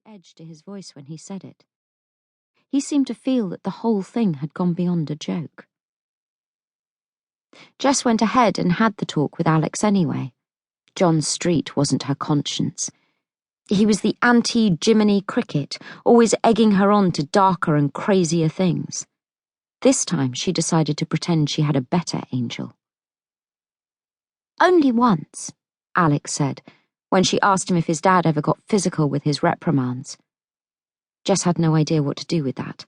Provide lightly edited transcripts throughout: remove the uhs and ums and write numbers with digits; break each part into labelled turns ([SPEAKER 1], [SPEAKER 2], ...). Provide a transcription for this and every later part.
[SPEAKER 1] edge to his voice when he said it. He seemed to feel that the whole thing had gone beyond a joke. Jess went ahead and had the talk with Alex anyway. John Street wasn't her conscience. He was the anti-Jiminy Cricket, always egging her on to darker and crazier things. This time she decided to pretend she had a better angel. "Only once," Alex said, when she asked him if his dad ever got physical with his reprimands. Jess had no idea what to do with that.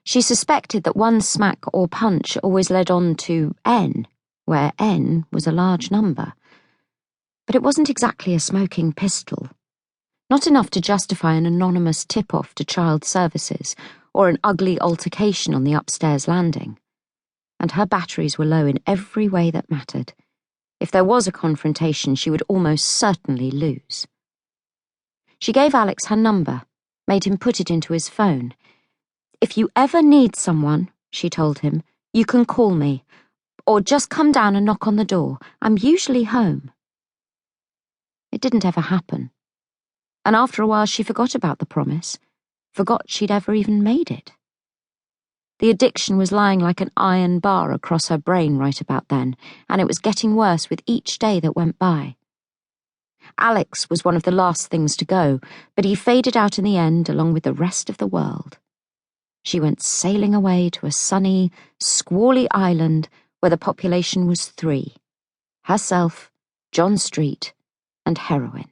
[SPEAKER 1] She suspected that one smack or punch always led on to N, where N was a large number. But it wasn't exactly a smoking pistol. Not enough to justify an anonymous tip-off to child services or an ugly altercation on the upstairs landing. And her batteries were low in every way that mattered. If there was a confrontation, she would almost certainly lose. She gave Alex her number, made him put it into his phone. "If you ever need someone," she told him, "you can call me, or just come down and knock on the door. I'm usually home." It didn't ever happen. And after a while she forgot about the promise, forgot she'd ever even made it. The addiction was lying like an iron bar across her brain right about then, and it was getting worse with each day that went by. Alex was one of the last things to go, but he faded out in the end along with the rest of the world. She went sailing away to a sunny, squally island where the population was 3: herself, John Street, and heroin.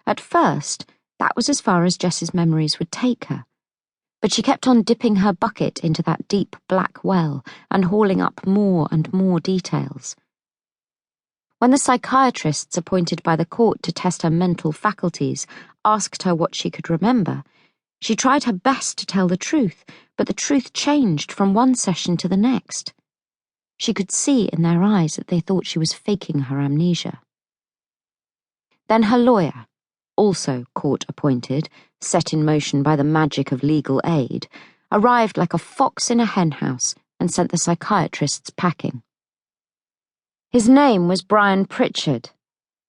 [SPEAKER 1] At first, that was as far as Jess's memories would take her, but she kept on dipping her bucket into that deep black well and hauling up more and more details. When the psychiatrists appointed by the court to test her mental faculties asked her what she could remember, she tried her best to tell the truth, but the truth changed from one session to the next. She could see in their eyes that they thought she was faking her amnesia. Then her lawyer, also court-appointed, set in motion by the magic of legal aid, arrived like a fox in a henhouse and sent the psychiatrists packing. His name was Brian Pritchard.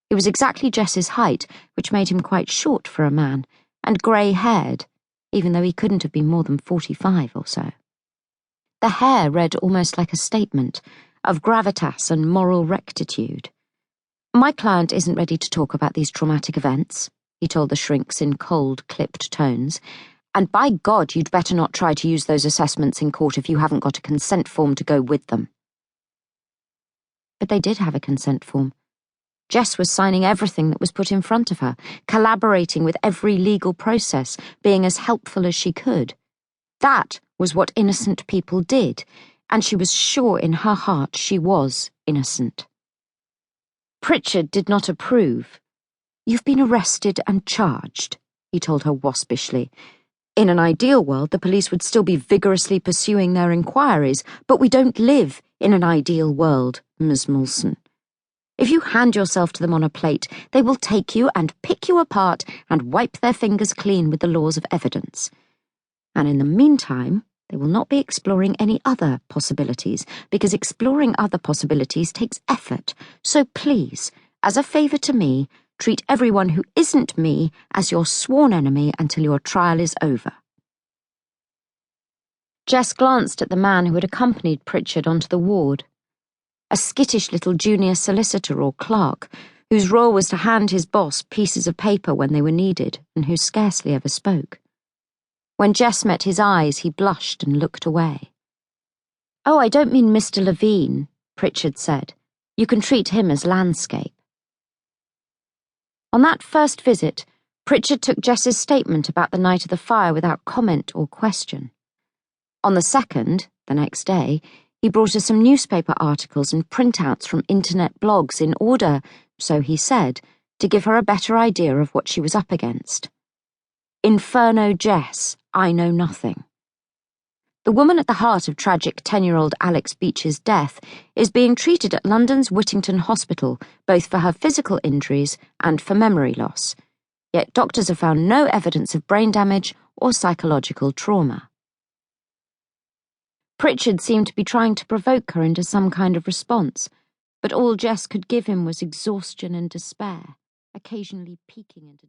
[SPEAKER 1] He was exactly Jess's height, which made him quite short for a man, and grey-haired, even though he couldn't have been more than 45 or so. The hair read almost like a statement of gravitas and moral rectitude. "My client isn't ready to talk about these traumatic events," he told the shrinks in cold, clipped tones, "and by God you'd better not try to use those assessments in court if you haven't got a consent form to go with them." But they did have a consent form. Jess was signing everything that was put in front of her, collaborating with every legal process, being as helpful as she could. That was what innocent people did, and she was sure in her heart she was innocent. Pritchard did not approve. "You've been arrested and charged," he told her waspishly. "In an ideal world, the police would still be vigorously pursuing their inquiries, but we don't live in an ideal world, Ms. Moulson. If you hand yourself to them on a plate, they will take you and pick you apart and wipe their fingers clean with the laws of evidence. And in the meantime, they will not be exploring any other possibilities, because exploring other possibilities takes effort. So please, as a favour to me, treat everyone who isn't me as your sworn enemy until your trial is over." Jess glanced at the man who had accompanied Pritchard onto the ward. A skittish little junior solicitor or clerk, whose role was to hand his boss pieces of paper when they were needed, and who scarcely ever spoke. When Jess met his eyes, he blushed and looked away. "Oh, I don't mean Mr. Levine," Pritchard said. "You can treat him as landscape." On that first visit, Pritchard took Jess's statement about the night of the fire without comment or question. On the second, the next day, he brought her some newspaper articles and printouts from internet blogs in order, so he said, to give her a better idea of what she was up against. Inferno Jess, I know nothing. The woman at the heart of tragic 10-year-old Alex Beach's death is being treated at London's Whittington Hospital, both for her physical injuries and for memory loss. Yet doctors have found no evidence of brain damage or psychological trauma. Pritchard seemed to be trying to provoke her into some kind of response, but all Jess could give him was exhaustion and despair, occasionally peeking into